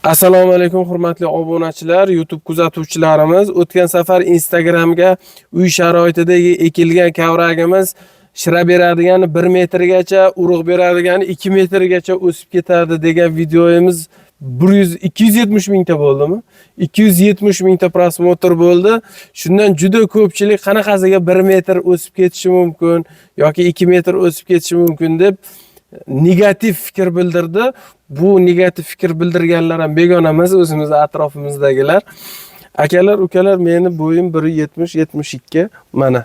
Assalomu alaykum hurmatli obunachilar, YouTube kuzatuvchilarimiz. O'tgan safar Instagramga uy sharoitidagi ekilgan kavragimiz shira beradigan 1 metrgacha, urug' beradigan 2 metrgacha o'sib ketadi degan videomiz 270 mingta bo'ldimi? 270 mingta prosmotr bo'ldi. Shundan juda ko'pchilik qanaqasiga 1 metr o'sib ketishi mumkin yoki 2 metr o'sib ketishi mumkin deb negativ fikr bildirdi. Bu negativ fikr bildirganlar ham begona emas, o'zimiz atrofimizdagilar. Akalar, ukalar, meni bo'yim 170-72. Mana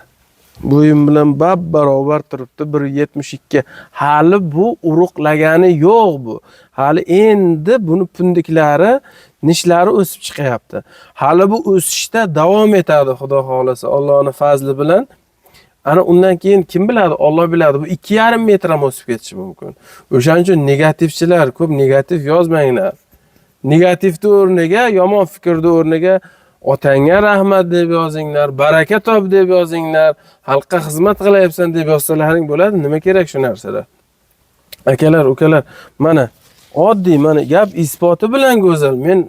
bo'yim bilan barobar turibdi, 172. Hali bu urug'lagani yo'q bu. Hali endi buni pundiklari, nishlari o'sib chiqyapti. Hali bu o'sishda davom etadi, xudo xolasa, Allohning fazli bilan. Ana undan keyin kim biladi, Alloh biladi. Bu 2,5 metr ham o'sib ketishi mumkin. O'shaning uchun negativchilar ko'p negativ yozmanglar. Negativni o'rniga, yomon fikrni o'rniga otangga rahmat deb yozinglar, baraka top deb yozinglar, xalqqa xizmat qilyapsan deb yozsalaring bo'ladi. Nima kerak shu narsalar? Akalar, ukalar, mana oddiy, mana gap isboti bilan go'zal. Men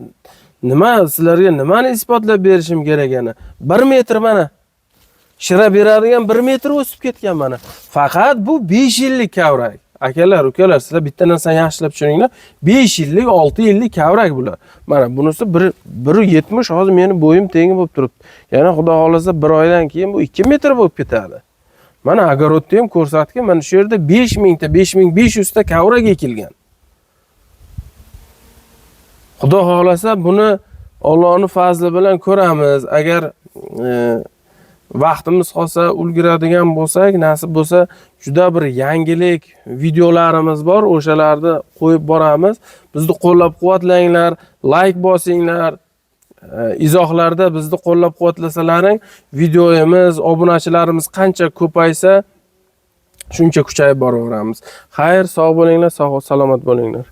sizlarga nimani isbotlab berishim kerak ana? 1 metr mana shira beradigan 1 metr o'sib ketgan mana. Faqat bu 5 yillik kavrak. Akalar, ukalar, sizlar bitta narsani yaxshilab tushuninglar. 5 yillik, 6 yillik kavrak bular. Mana bunisi 1.70, hozir meni bo'yim tengi bo'lib turibdi. Yana xudo xolasa 1 oydan keyin bu 2 metr bo'lib ketadi. Mana agorodda ham ko'rsatgan, mana shu yerda 5000 ta, 5500 ta kavrak ekilgan. Xudo xolasa buni Allohning fazli bilan ko'ramiz. Agar vaqtimiz qolsa, ulguradigan bo'lsak, nasib bo'lsa, juda bir yangilik videolarimiz bor, o'shalarni qo'yib boramiz. Bizni qo'llab-quvvatlanglar, like bosinglar. Izohlarda bizni qo'llab-quvvatlasalaring, videomiz, obunachilarimiz qancha ko'paysa, shuncha kuchayib boraveramiz. Xayr, sog' bo'linglar, salomat bo'linglar.